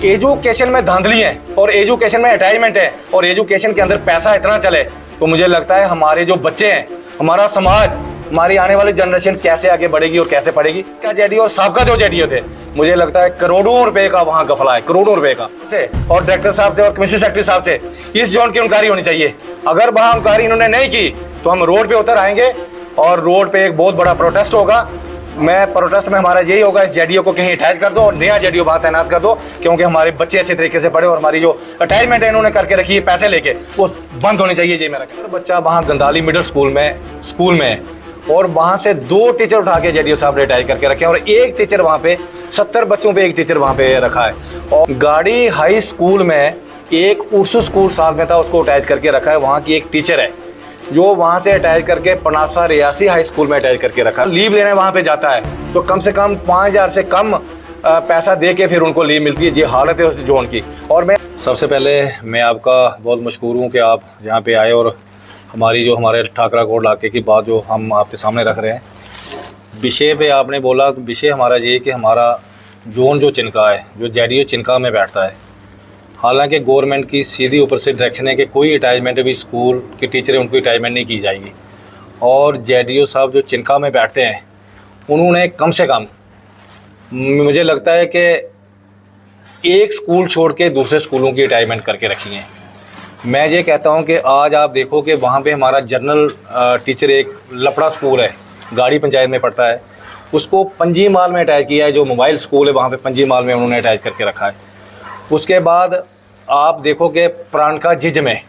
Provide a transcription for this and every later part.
Education में धांधली है और एजुकेशन में अटैचमेंट है और एजुकेशन के अंदर पैसा इतना चले तो मुझे लगता है हमारे जो बच्चे हैं, हमारा समाज, हमारी आने वाली जनरेशन कैसे आगे बढ़ेगी और कैसे पढ़ेगी। क्या जेडीओ और साहब का जो जेडीओ थे, मुझे लगता है करोड़ों रुपए का वहां गफला है, करोड़ों रुपए का से। और डायरेक्टर साहब से और कमिश्नर सेक्रेटरी साहब से इस जोन की इंक्वायरी होनी चाहिए। अगर वहां इंक्वायरी इन्होंने नहीं की तो हम रोड पे उतर आएंगे और रोड पे एक बहुत बड़ा प्रोटेस्ट होगा। मैं प्रोटेस्ट में हमारा यही होगा, इस जेडीओ को कहीं अटैच कर दो और नया जेडीओ वहां तैनात कर दो, क्योंकि हमारे बच्चे अच्छे तरीके से पढ़े और हमारी जो अटैचमेंट है इन्होंने करके रखी है पैसे लेके, वो बंद होनी चाहिए। ये मेरा कहना। बच्चा वहाँ गंदाली मिडिल स्कूल में और वहाँ से 2 टीचर उठा के जेडीओ साहब ने अटैच करके रखे और एक टीचर वहाँ पे 70 बच्चों पे एक टीचर वहाँ पे रखा है। और गाड़ी हाई स्कूल में एक उर्सू स्कूल साथ में था, उसको अटैच करके रखा है। वहाँ की एक टीचर है जो वहाँ से अटैच करके पनासा रियासी हाई स्कूल में अटैच करके रखा। लीव लेने वहाँ पे जाता है तो कम से कम 5000 से कम पैसा दे के फिर उनको लीव मिलती है। ये हालत है उस जोन की। और मैं सबसे पहले मैं आपका बहुत मशकूर हूँ कि आप यहाँ पे आए और हमारे ठाकरा कोट इलाके की बात जो हम आपके सामने रख रहे हैं। विषय पे आपने बोला, विषय हमारा ये कि हमारा जोन जो चिनका है, जो जेडीओ चिनका में बैठता है, हालांकि गवर्नमेंट की सीधी ऊपर से डायरेक्शन है कि कोई अटैचमेंट भी स्कूल के टीचर है उनको अटैचमेंट नहीं की जाएगी। और जेडीओ साहब जो चिनका में बैठते हैं उन्होंने कम से कम, मुझे लगता है कि एक स्कूल छोड़ के दूसरे स्कूलों की अटैचमेंट करके रखी है। मैं ये कहता हूं कि आज आप देखो कि वहाँ पे हमारा जनरल टीचर एक लपड़ा स्कूल है, गाड़ी पंचायत में पड़ता है, उसको पंजी माल में अटैच किया है। जो मोबाइल स्कूल है वहाँ पे पंजी माल में उन्होंने अटैच करके रखा है। उसके बाद आप देखो कि प्राणका जिज में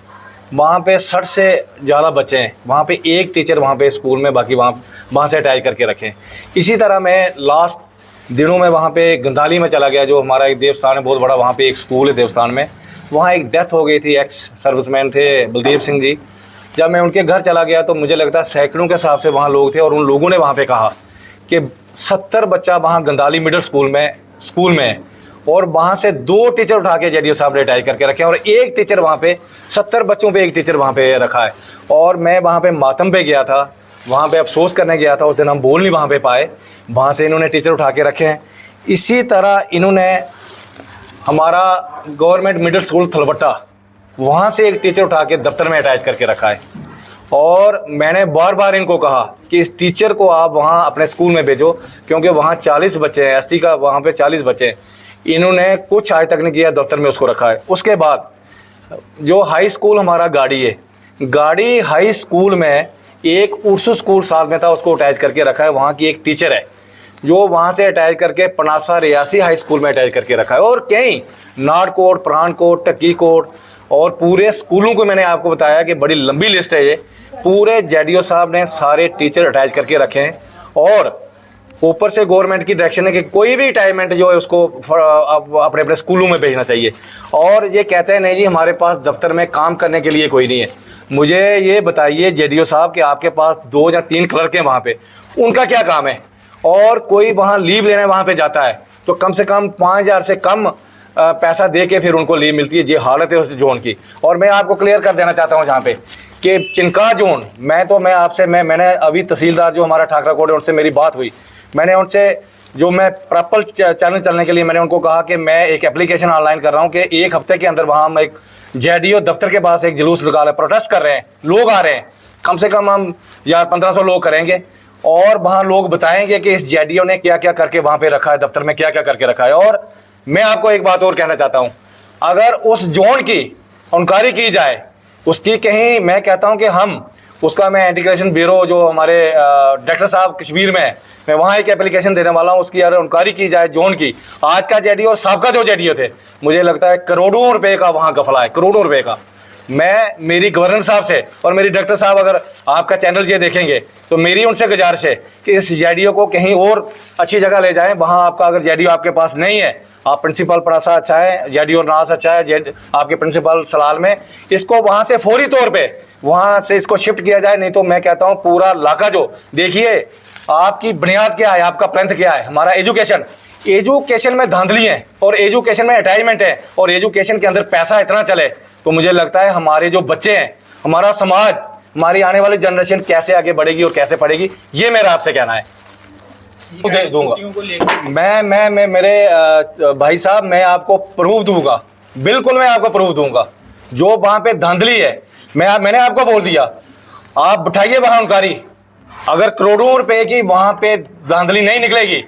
वहाँ पे 60 से ज़्यादा बच्चे हैं, वहाँ पे एक टीचर वहाँ पे स्कूल में, बाकी वहाँ से अटैच करके रखें। इसी तरह मैं लास्ट दिनों में वहाँ पे गंदाली में चला गया, जो हमारा एक देवस्थान है बहुत बड़ा, वहाँ पे एक स्कूल है देवस्थान में, वहाँ एक डेथ हो गई थी। एक्स सर्विसमैन थे बलदेव सिंह जी। जब मैं उनके घर चला गया तो मुझे लगता है सैकड़ों के हिसाब से वहाँ लोग थे और उन लोगों ने वहाँ पे कहा कि 70 बच्चा वहाँ गंदाली मिडिल स्कूल में और वहाँ से 2 टीचर उठा के जेडीओ साहब ने अटैच करके रखे और एक टीचर वहाँ पे 70 बच्चों पे एक टीचर वहाँ पे रखा है। और मैं वहाँ पे मातम पे गया था, वहाँ पे अफसोस करने गया था, उस दिन हम बोल नहीं वहाँ पे पाए, वहाँ से इन्होंने टीचर उठा के रखे हैं। इसी तरह इन्होंने हमारा गवर्नमेंट मिडिल स्कूल थलवट्टा, वहाँ से एक टीचर उठा के दफ्तर में अटैच करके रखा है। और मैंने बार बार इनको कहा कि इस टीचर को आप वहाँ अपने स्कूल में भेजो, क्योंकि वहाँ 40 बच्चे हैं, एसटी का वहाँ पे 40 बच्चे हैं। इन्होंने कुछ आज तक नहीं किया, दफ्तर में उसको रखा है। उसके बाद जो हाई स्कूल हमारा गाड़ी है, गाड़ी हाई स्कूल में एक उर्सू स्कूल साथ में था, उसको अटैच करके रखा है। वहाँ की एक टीचर है जो वहाँ से अटैच करके पनासा रियासी हाई स्कूल में अटैच करके रखा है। और कई नाड़कोट, परानकोट, टक्की कोट और पूरे स्कूलों को मैंने आपको बताया कि बड़ी लंबी लिस्ट है ये। पूरे जेडीओ साहब ने सारे टीचर अटैच करके रखे हैं और ऊपर से गवर्नमेंट की डायरेक्शन है कि कोई भी अटैचमेंट जो है उसको अपने अपने स्कूलों में भेजना चाहिए। और ये कहते हैं नहीं जी हमारे पास दफ्तर में काम करने के लिए कोई नहीं है। मुझे ये बताइए जेडीओ साहब कि आपके पास 2 या 3 क्लर्क हैं वहाँ पे, उनका क्या काम है? और कोई वहाँ लीव लेने वहाँ पे जाता है तो कम से कम 5000 से कम पैसा दे के फिर उनको लीव मिलती है। ये हालत है उस जोन की। और मैं आपको क्लियर कर देना चाहता हूँ जहाँ पे कि चिनका जोन, मैंने अभी तहसीलदार जो हमारा ठाकरा कोट है उनसे मेरी बात हुई। मैंने उनसे जो मैं प्रॉपर चैनल चलने के लिए मैंने उनको कहा कि मैं एक एप्लीकेशन ऑनलाइन कर रहा हूँ कि 1 हफ्ते के अंदर वहाँ हम एक जेडीओ दफ्तर के पास एक जुलूस निकाला, प्रोटेस्ट कर रहे हैं, लोग आ रहे हैं, कम से कम हम 1500 लोग करेंगे और वहाँ लोग बताएंगे कि इस जेडीओ ने क्या क्या करके वहाँ पे रखा है, दफ्तर में क्या क्या करके रखा है। और मैं आपको एक बात और कहना चाहता हूँ, अगर उस जोन की इंक्वायरी की जाए, उसकी कहीं, मैं कहता हूँ कि हम उसका, मैं एंटी करप्शन ब्यूरो जो हमारे डायरेक्टर साहब कश्मीर में, मैं वहाँ एक एप्लीकेशन देने वाला हूँ, उसकी अगर इंक्वायरी की जाए जोन की। आज का जेडीओ और साहब का जो जेडीओ थे, मुझे लगता है करोड़ों रुपए का वहाँ गफला है, करोड़ों रुपए का। मेरी गवर्नर साहब से और मेरी डायरेक्टर साहब अगर आपका चैनल ये देखेंगे तो मेरी उनसे गुजारिश है कि इस जेडीओ को कहीं और अच्छी जगह ले जाएं। वहाँ आपका अगर जेडीओ आपके पास नहीं है, आप प्रिंसिपल परासा अच्छा है, जेडीओ नास अच्छा है, आपके प्रिंसिपल सलाल में, इसको वहाँ से फौरी तौर पे वहाँ से इसको शिफ्ट किया जाए। नहीं तो मैं कहता हूँ पूरा इलाका जो, देखिए आपकी बुनियाद क्या है, आपका प्लेंथ क्या है, हमारा एजुकेशन में धांधली है और एजुकेशन में अटैचमेंट है और एजुकेशन के अंदर पैसा इतना चले तो मुझे लगता है हमारे जो बच्चे हैं, हमारा समाज, हमारी आने वाली जनरेशन कैसे आगे बढ़ेगी और कैसे पढ़ेगी, ये मेरा आपसे कहना है। दे दूंगा मैं मेरे भाई साहब, मैं आपको प्रूफ दूंगा, बिल्कुल मैं आपको प्रूफ दूंगा। जो वहां पे धांधली है, मैंने आपको बोल दिया, आप बिठाइए वहां उनकारी। अगर करोड़ों रुपए की वहां पे धांधली नहीं निकलेगी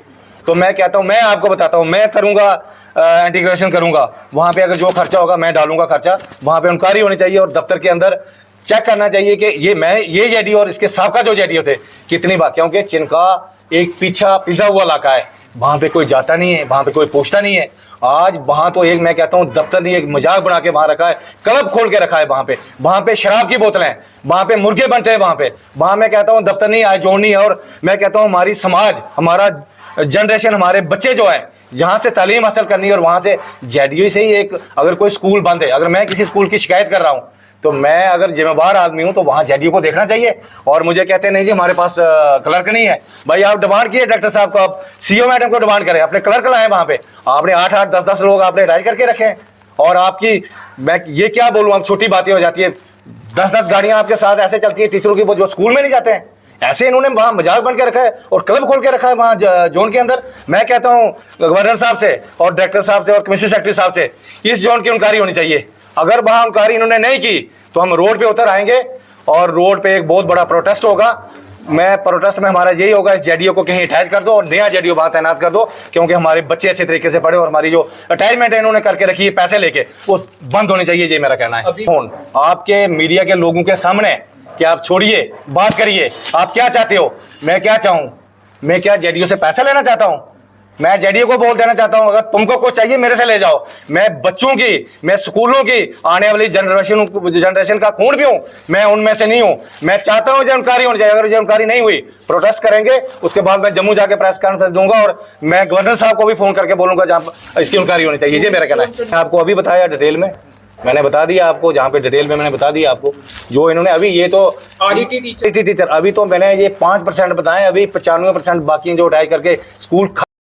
तो मैं कहता हूं, मैं आपको बताता हूं, मैं करूंगा, इंटीग्रेशन करूंगा वहां पे। अगर जो खर्चा होगा मैं डालूंगा खर्चा, वहां पे उनकारी होनी चाहिए और दफ्तर के अंदर चेक करना चाहिए कि ये जेडी और इसके साबका जो जेडीओ थे कितनी बात, क्योंकि चिनका एक पिछड़ा हुआ इलाका है, वहां पे कोई जाता नहीं है, वहां पे कोई पूछता नहीं है। आज वहां तो एक, मैं कहता हूं, दफ्तर ने एक मजाक बना के वहां रखा है, क्लब खोल के रखा है वहां पे शराब की बोतलें, वहां पे मुर्गे बनते हैं, वहां मैं कहता हूं दफ्तर नहीं आए, जोड़ नहीं है। और मैं कहता हूं हमारी समाज, हमारा जनरेशन, हमारे बच्चे जो है जहां से तालीम हासिल करनी है और वहां से जेडीयू से ही एक, अगर कोई स्कूल बंद है, अगर मैं किसी स्कूल की शिकायत कर रहा हूं तो मैं अगर जिम्मेवार आदमी हूं तो वहां जेडीयू को देखना चाहिए। और मुझे कहते हैं नहीं जी हमारे पास क्लर्क नहीं है। भाई आप डिमांड किए डॉक्टर साहब को, आप सीओ मैडम को डिमांड करें, अपने क्लर्क लाए वहां पे। आपने 8-8, 10-10 लोग आपने राइज करके रखे हैं और आपकी, मैं ये क्या बोलूँ, अब छोटी बातें हो जाती है। 10-10 गाड़ियां आपके साथ ऐसे चलती है टीचरों की, वो जो स्कूल में नहीं जाते हैं, ऐसे इन्होंने वहां मजाक बन के रखा है और क्लब खोल के रखा है वहां जोन के अंदर। मैं कहता हूं गवर्नर साहब से और डायरेक्टर साहब से और कमिश्नर सेक्रेटरी साहब से इस जोन की इंक्वायरी होनी चाहिए। अगर वहां इंक्वायरी इन्होंने नहीं की तो हम रोड पे उतर आएंगे और रोड पे एक बहुत बड़ा प्रोटेस्ट होगा। मैं प्रोटेस्ट में हमारा यही होगा, इस जेडीओ को कहीं अटैच कर दो और नया जेडीओ वहां तैनात कर दो, क्योंकि हमारे बच्चे अच्छे तरीके से पढ़े और हमारी जो अटैचमेंट है इन्होंने करके रखी है पैसे लेके, वो बंद होनी चाहिए, ये मेरा कहना है। फोन आपके मीडिया के लोगों के सामने कि आप छोड़िए, बात करिए, आप क्या चाहते हो, मैं क्या चाहूं, मैं क्या जेडीओ से पैसा लेना चाहता हूं? मैं जेडीओ को बोल देना चाहता हूं अगर तुमको कुछ चाहिए मेरे से ले जाओ। मैं बच्चों की, मैं स्कूलों की आने वाली जनरेशन का खून भी हूं, मैं उनमें से नहीं हूं। मैं चाहता हूं जानकारी होनी चाहिए। अगर जानकारी नहीं हुई प्रोटेस्ट करेंगे, उसके बाद मैं जम्मू जाके प्रेस कॉन्फ्रेंस दूंगा और मैं गवर्नर साहब को भी फोन करके बोलूंगा जहां इसकी जानकारी होनी चाहिए। ये मेरा कहना है। आपको अभी बताया डिटेल में, मैंने बता दिया आपको, जहाँ पे डिटेल में मैंने बता दिया आपको जो इन्होंने अभी, ये तो टीचर अभी तो मैंने ये 5% बताए, अभी 95% बाकी जो उठाई करके स्कूल